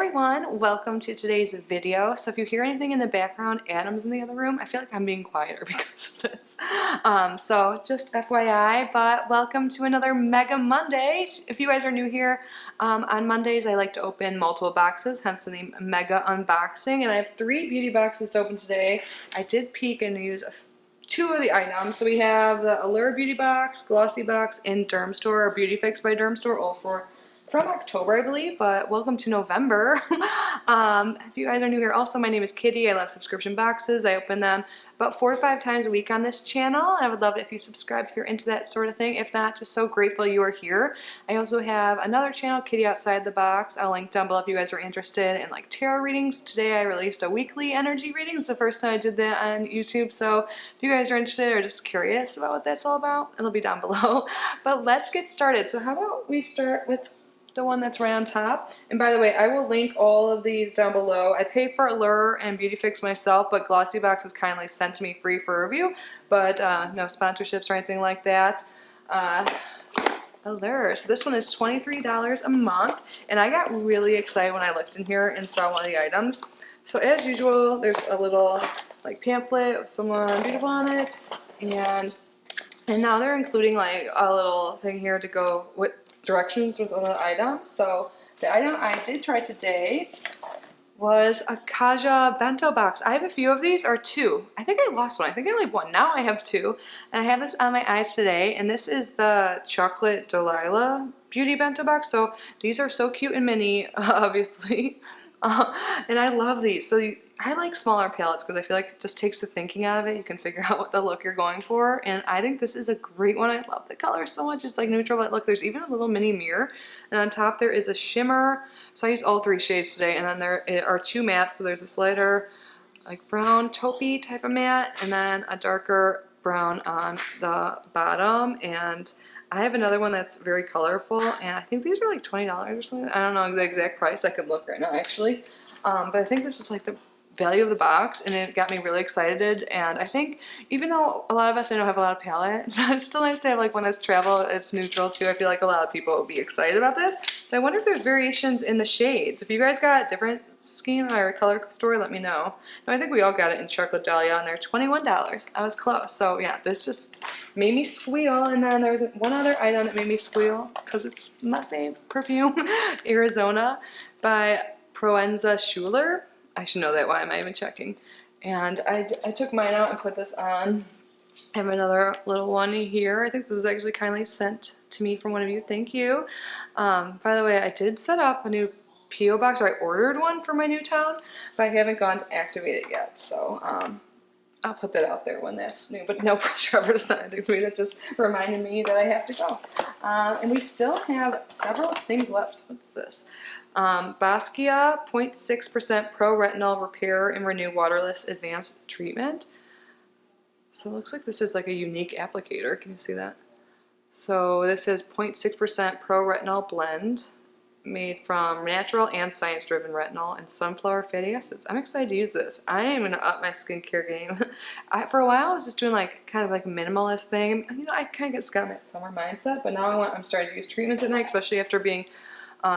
everyone, welcome to today's video. So if you hear anything in the background, Adam's in the other room. I feel like I'm being quieter because of this. So just FYI, but welcome to another Mega Monday. If you guys are new here, on Mondays I like to open multiple boxes, hence the name Mega Unboxing, and I have 3 beauty boxes to open today. I did peek and use two of the items. So we have the Allure Beauty Box, Glossybox, and Derm Store, or Beauty Fix by Derm Store, all from October, I believe, but welcome to November. If you guys are new here, also, my name is Kitty. I love subscription boxes. I open them about 4 to 5 times a week on this channel, and I would love it if you subscribe if you're into that sort of thing. If not, just so grateful you are here. I also have another channel, Kitty Outside the Box. I'll link down below if you guys are interested in like tarot readings. Today I released a weekly energy reading. It's the first time I did that on YouTube, so if you guys are interested or just curious about what that's all about, it'll be down below. But let's get started. So how about we start with the one that's right on top. And by the way, I will link all of these down below. I pay for Allure and Beauty Fix myself, but Glossybox is kindly sent to me free for review, but no sponsorships or anything like that. Allure. So this one is $23 a month, and I got really excited when I looked in here and saw one of the items. So as usual, there's a little like pamphlet with someone beautiful on it, and now they're including like a little thing here to go with directions with other items. So the item I did try today was a Kaja bento box. I have a few of these, or 2. I think I lost one. I think I only have 1. Now I have 2. And I have this on my eyes today, and this is the Chocolate Delilah Beauty Bento Box. So these are so cute and mini, obviously. And I love these. So I like smaller palettes because I feel like it just takes the thinking out of it. You can figure out what the look you're going for, and I think this is a great one. I love the color so much. It's like neutral, but look, there's even a little mini mirror, and on top there is a shimmer. So I used all 3 shades today, and then there are 2 mattes. So there's this lighter like brown taupey type of matte, and then a darker brown on the bottom. And I have another one that's very colorful, and I think these are like $20 or something. I don't know the exact price. I could look right now actually, but I think this is like the value of the box, and it got me really excited. And I think even though a lot of us I know have a lot of palettes, it's still nice to have like one that's travel, it's neutral too. I feel like a lot of people would be excited about this, but I wonder if there's variations in the shades. If you guys got a different scheme or color story, let me know. No, I think we all got it in Chocolate Dahlia, and they're $21. I was close. So yeah, this just made me squeal. And then there was one other item that made me squeal because it's my fave perfume, Arizona by Proenza Schuler. I should know that. Why am I even checking? And I took mine out and put this on. I have another little one here. I think this was actually kindly sent to me from one of you. Thank you. By the way, I did set up a new P.O. box, or I ordered one for my new town, but I haven't gone to activate it yet. So I'll put that out there when that's new, but no pressure ever to send anything to me. That just reminded me that I have to go. And we still have several things left. What's this? Basquiat 0.6% Pro Retinol Repair and Renew Waterless Advanced Treatment. So it looks like this is like a unique applicator. Can you see that? So this is 0.6% Pro Retinol Blend, made from natural and science-driven retinol and sunflower fatty acids. I'm excited to use this. I am going to up my skincare game. For a while I was just doing like kind of like a minimalist thing. You know, I kind of just got in that summer mindset, but now I'm starting to use treatments at night, especially after being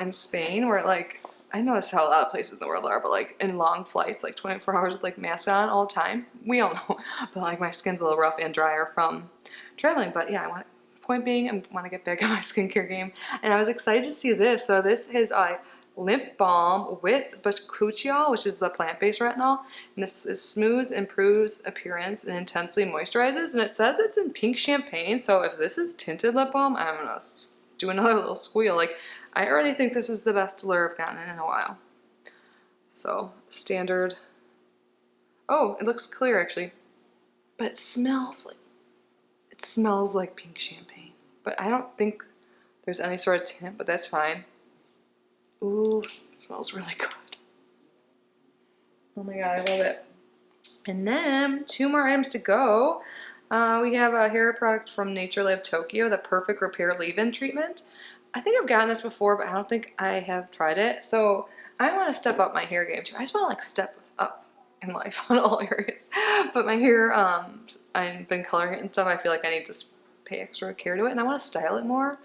in Spain, where like, I know that's how a lot of places in the world are, but like in long flights, like 24 hours with like masks on all the time. We all know, but like my skin's a little rough and drier from traveling. But yeah, point being, I want to get back on my skincare game, and I was excited to see this. So this is a lip balm with bakuchiol, which is the plant-based retinol, and this smooths, improves appearance, and intensely moisturizes. And it says it's in pink champagne. So if this is tinted lip balm, I'm gonna do another little squeal. Like, I already think this is the best Allure I've gotten in a while. So standard. Oh, it looks clear actually, but it smells like pink champagne. But I don't think there's any sort of tint, but that's fine. Ooh, it smells really good. Oh my god, I love it. And then 2 more items to go. We have a hair product from Nature Lab Tokyo, the Perfect Repair Leave-In Treatment. I think I've gotten this before, but I don't think I have tried it. So I want to step up my hair game too. I just want to like step up in life on all areas. But my hair, I've been coloring it and stuff. I feel like I need to pay extra care to it, and I want to style it more.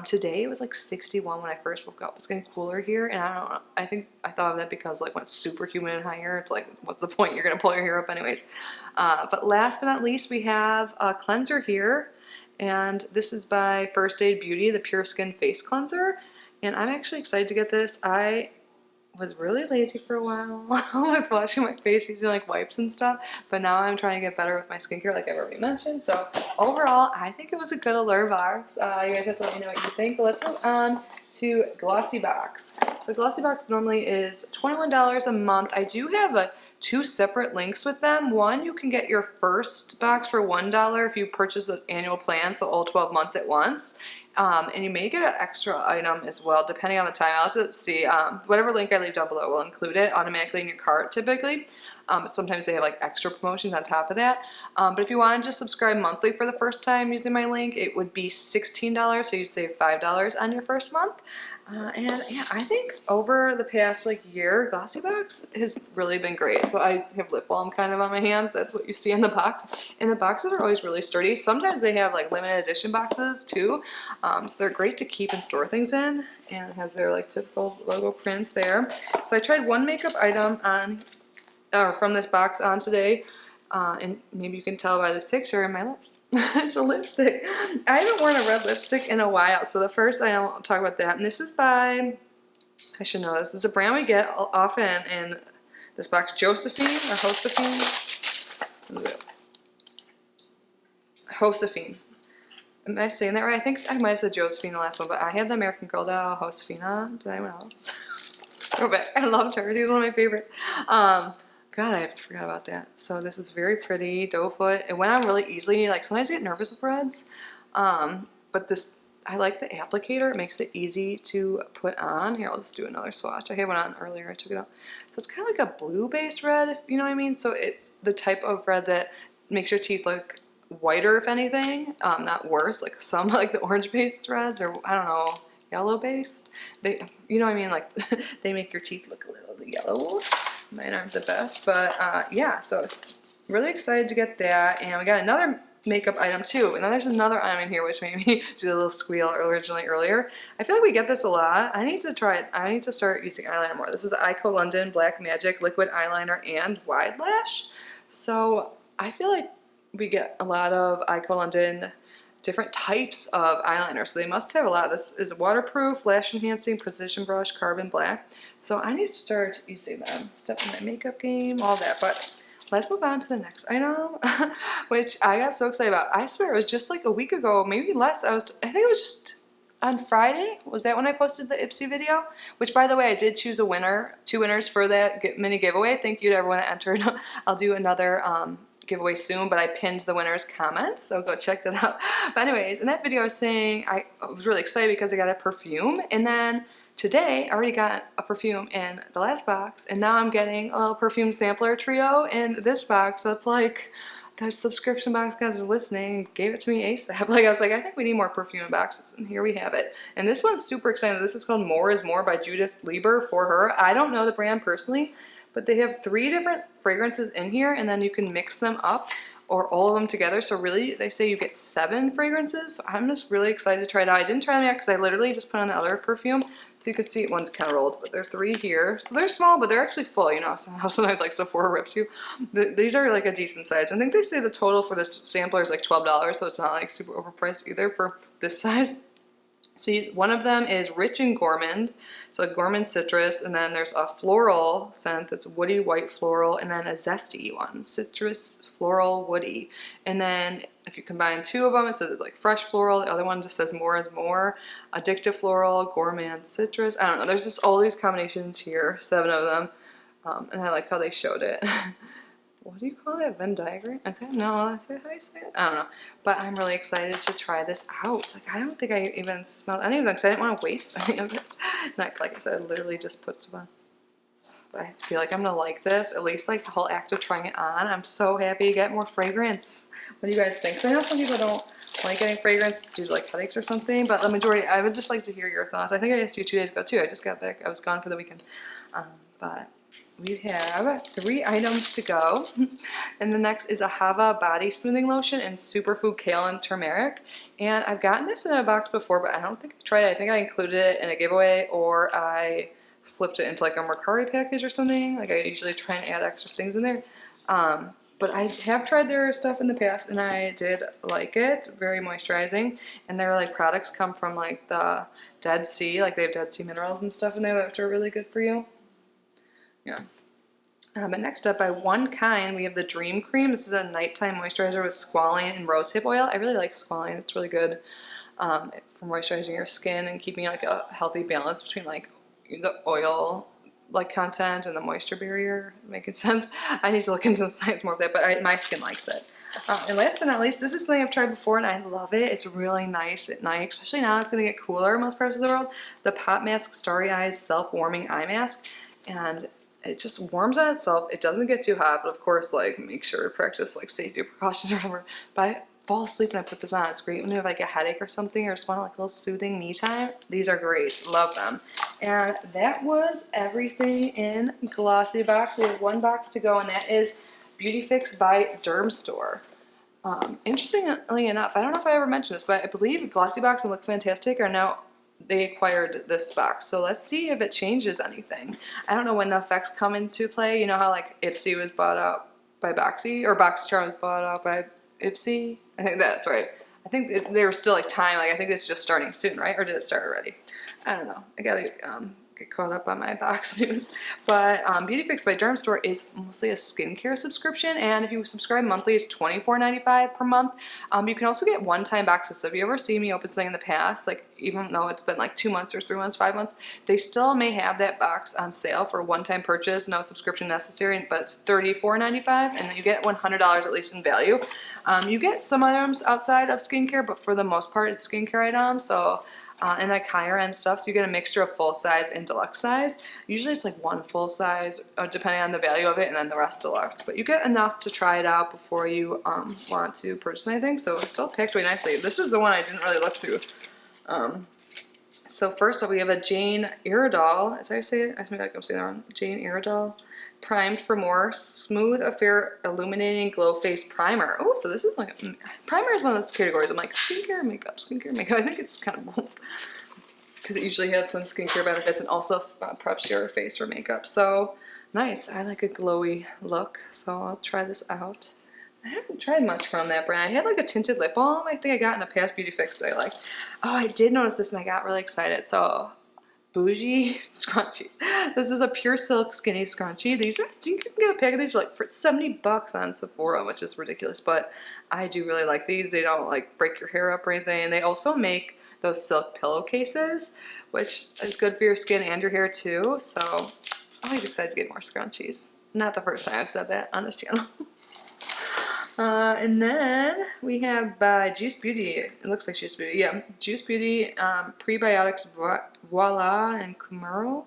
Today it was like 61 when I first woke up. It's getting cooler here, and I don't know. I thought of that because like when it's super humid and higher, it's like, what's the point? You're gonna pull your hair up anyways. But last but not least, we have a cleanser here, and this is by First Aid Beauty, the Pure Skin Face Cleanser. And I'm actually excited to get this. I was really lazy for a while with washing my face using like wipes and stuff, but now I'm trying to get better with my skincare like I've already mentioned. So overall, I think it was a good Allure box. You guys have to let me know what you think, but let's move on to Glossybox. So Glossybox normally is $21 a month. I do have two separate links with them. One, you can get your first box for $1 if you purchase an annual plan, so all 12 months at once. And you may get an extra item as well, depending on the time. I'll have to see. Whatever link I leave down below will include it automatically in your cart, typically. Sometimes they have like extra promotions on top of that. But if you want to just subscribe monthly for the first time using my link, it would be $16, so you'd save $5 on your first month. And yeah, I think over the past like year, Glossybox has really been great. So I have lip balm kind of on my hands. That's what you see in the box. And the boxes are always really sturdy. Sometimes they have like limited edition boxes too. So they're great to keep and store things in. And it has their like typical logo print there. So I tried one makeup item from this box on today. And maybe you can tell by this picture in my lips. It's a lipstick. I haven't worn a red lipstick in a while, so the first I won't talk about that. And this is by, I should know this. This is a brand we get often in this box, Josephine or Josephine. Josephine. Am I saying that right? I think I might have said Josephine the last one, but I had the American Girl doll, Josefina. Did anyone else? Go back. I loved her. She was one of my favorites. God, I forgot about that. So this is very pretty, doe foot. It went on really easily. Like sometimes I get nervous with reds, but this, I like the applicator. It makes it easy to put on. Here, I'll just do another swatch. I had one on earlier. I took it out. So it's kind of like a blue-based red, if you know what I mean. So it's the type of red that makes your teeth look whiter, if anything, not worse. Like some like the orange-based reds, or I don't know, yellow-based. They, you know what I mean? Like they make your teeth look a little yellow. Mine aren't the best, but yeah, so I was really excited to get that. And we got another makeup item too. And then there's another item in here which made me do a little squeal earlier. I feel like we get this a lot. I need to try it. I need to start using eyeliner more. This is the Ico London Black Magic Liquid Eyeliner and Wide Lash. So I feel like we get a lot of Ico London different types of eyeliner. So they must have a lot. This is waterproof, lash enhancing, precision brush, carbon black. So I need to start using them. Step in my makeup game, all that. But let's move on to the next item, which I got so excited about. I swear it was just like a week ago, maybe less. I think it was just on Friday. Was that when I posted the Ipsy video? Which, by the way, I did choose a winner, 2 winners for that mini giveaway. Thank you to everyone that entered. I'll do another giveaway soon, but I pinned the winner's comments, so go check that out. But anyways, in that video I was saying I was really excited because I got a perfume, and then today I already got a perfume in the last box, and now I'm getting a little perfume sampler trio in this box. So it's like the subscription box guys are listening, gave it to me ASAP. Like I was like, I think we need more perfume boxes, and here we have it. And this one's super exciting. This is called More is More by Judith Lieber for her. I don't know the brand personally, but they have 3 different fragrances in here, and then you can mix them up or all of them together. So really, they say you get 7 fragrances. So I'm just really excited to try it out. I didn't try them yet because I literally just put on the other perfume. So you could see one's kind of rolled, but there are 3 here. So they're small, but they're actually full, you know. Sometimes like Sephora rips you. These are like a decent size. I think they say the total for this sampler is like $12, so it's not like super overpriced either for this size. So one of them is Rich and Gourmand, so a gourmand citrus, and then there's a floral scent that's woody white floral, and then a zesty one, citrus, floral, woody. And then if you combine 2 of them, it says it's like fresh floral. The other one just says More is More, addictive floral, gourmand citrus. I don't know. There's just all these combinations here, 7 of them, and I like how they showed it. What do you call that? Venn diagram? Is that, no, that's how you say it? I don't know. But I'm really excited to try this out. Like, I don't think I even smelled any of them because I didn't want to waste any of it. Not like I said, I literally just put stuff on. But I feel like I'm going to like this. At least like the whole act of trying it on. I'm so happy to get more fragrance. What do you guys think? 'Cause I know some people don't like getting fragrance due to like headaches or something. But the majority, I would just like to hear your thoughts. I think I asked you 2 days ago too. I just got back. I was gone for the weekend. But we have 3 items to go. And the next is a Hava body smoothing lotion in superfood kale and turmeric. And I've gotten this in a box before, but I don't think I tried it. I think I included it in a giveaway, or I slipped it into like a Mercari package or something. Like I usually try and add extra things in there. But I have tried their stuff in the past and I did like it. Very moisturizing. And their like products come from like the Dead Sea. Like they have Dead Sea minerals and stuff in there that are really good for you. Yeah. But next up, by One Kind, we have the Dream Cream. This is a nighttime moisturizer with squalane and rosehip oil. I really like squalane. It's really good for moisturizing your skin and keeping like a healthy balance between like the oil like content and the moisture barrier. Making sense? I need to look into the science more of that, but my skin likes it. And last but not least, this is something I've tried before and I love it. It's really nice at night, especially now it's going to get cooler in most parts of the world. The Pop Mask Starry Eyes Self-Warming Eye Mask. And it just warms on itself. It doesn't get too hot, but of course, like, make sure to practice like safety precautions or whatever. But I fall asleep and I put this on. It's great when you have like a headache or something, or just want like a little soothing me time. These are great. Love them. And that was everything in Glossybox. We have 1 box to go, and that is Beauty Fix by Derm Store. Interestingly enough, I don't know if I ever mentioned this, but I believe Glossybox and Look Fantastic are now, they acquired this box. So let's see if it changes anything. I don't know when the effects come into play. You know how like Ipsy was bought out by Boxy, or BoxyCharm was bought out by Ipsy? I think that's right. I think there was still like time. Like I think it's just starting soon, right? Or did it start already? I don't know. I gotta get caught up on my box news. But Beauty Fix by Derm Store is mostly a skincare subscription, and if you subscribe monthly, it's $24.95 per month. You can also get one-time boxes. So if you ever see me open something in the past, like even though it's been like 2 months or 3 months, 5 months, they still may have that box on sale for a one-time purchase, no subscription necessary, but it's $34.95, and then you get $100 at least in value. You get some items outside of skincare, but for the most part, it's skincare items. So and like higher end stuff, so you get a mixture of full size and deluxe size. Usually it's like 1 full size, depending on the value of it, and then the rest deluxe. But you get enough to try it out before you want to purchase anything. So it's all packed really nicely. This is the one I didn't really look through. So first up, we have a Jane Iredale. Is that how you say it? I feel like I'm saying that wrong. Jane Iredale. Primed for More Smooth Affair Illuminating Glow Face Primer. Oh, so this is like primer is one of those categories. I'm like skincare, makeup, skincare, makeup. I think it's kind of both because it usually has some skincare benefits and also preps your face for makeup. So nice. I like a glowy look, so I'll try this out. I haven't tried much from that brand. I had like a tinted lip balm I think I got in a past Beauty Fix that I liked. Oh, I did notice this and I got really excited. So bougie scrunchies. This is a pure silk skinny scrunchie. These are, you can get a pack of these like for $70 on Sephora, which is ridiculous, but I do really like these. They don't like break your hair up or anything. And they also make those silk pillowcases, which is good for your skin and your hair too. So I'm always excited to get more scrunchies. Not the first time I've said that on this channel. And then we have Juice Beauty. It looks like Juice Beauty. Yeah, Juice Beauty Prebiotics Voila and Kumaro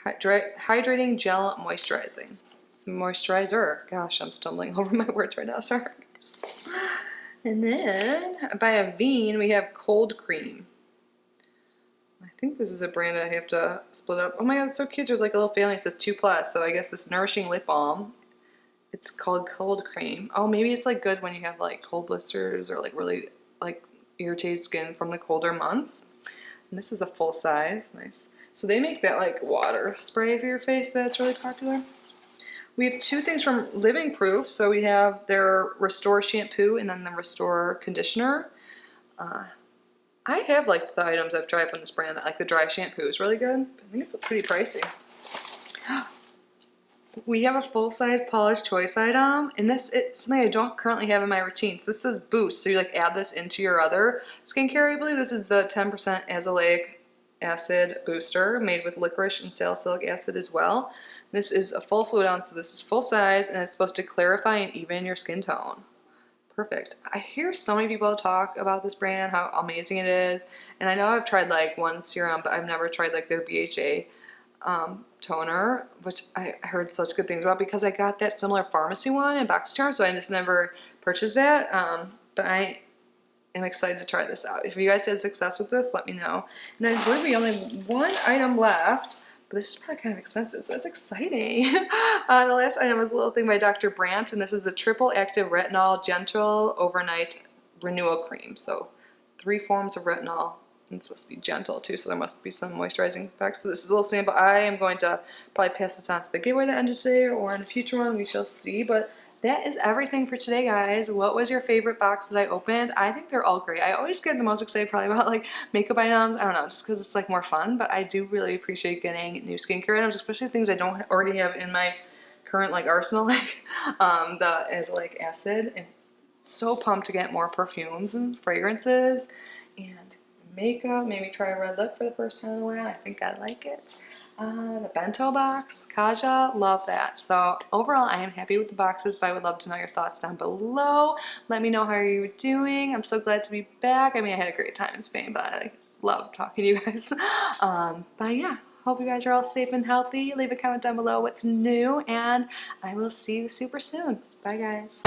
Hydrating Gel Moisturizer. Gosh, I'm stumbling over my words right now. Sorry. And then by Avene, we have Cold Cream. I think this is a brand I have to split up. Oh my god, it's so cute. There's like a little family. It says 2+. So I guess this Nourishing Lip Balm. It's called Cold Cream. Oh, maybe it's like good when you have like cold blisters or like really like irritated skin from the colder months. And this is a full size. Nice. So they make that like water spray for your face that's really popular. We have 2 things from Living Proof. So we have their Restore shampoo and then the Restore conditioner. I have liked the items I've tried from this brand. Like the dry shampoo is really good. But I think it's pretty pricey. We have a full-size Paula's Choice item, and it's something I don't currently have in my routine. So this says Boost, so you like add this into your other skincare, I believe. This is the 10% azelaic acid booster made with licorice and salicylic acid as well. This is a full fluid ounce, so this is full size, and it's supposed to clarify and even your skin tone. Perfect. I hear so many people talk about this brand, how amazing it is, and I know I've tried like one serum, but I've never tried like their BHA toner, which I heard such good things about because I got that similar pharmacy one in BoxyCharm, so I just never purchased that. But I am excited to try this out. If you guys had success with this, let me know. And then I believe we only have 1 item left, But this is probably kind of expensive, so that's exciting. The last item is a little thing by Dr. Brandt, and this is a triple active retinol gentle overnight renewal cream. So 3 forms of retinol. And it's supposed to be gentle too, so there must be some moisturizing effects. So this is a little sample. I am going to probably pass this on to the giveaway that ended today or in a future one. We shall see. But that is everything for today, guys. What was your favorite box that I opened? I think they're all great. I always get the most excited probably about like makeup items. I don't know, just because it's like more fun. But I do really appreciate getting new skincare items, especially things I don't already have in my current like arsenal, like the azelaic acid. And so pumped to get more perfumes and fragrances and makeup. Maybe try a red lip for the first time in a while. I think I like it. The bento box, Kaja, love that. So overall, I am happy with the boxes, but I would love to know your thoughts down below. Let me know how you're doing. I'm so glad to be back. I mean, I had a great time in Spain, but I love talking to you guys. But yeah, hope you guys are all safe and healthy. Leave a comment down below what's new, and I will see you super soon. Bye, guys.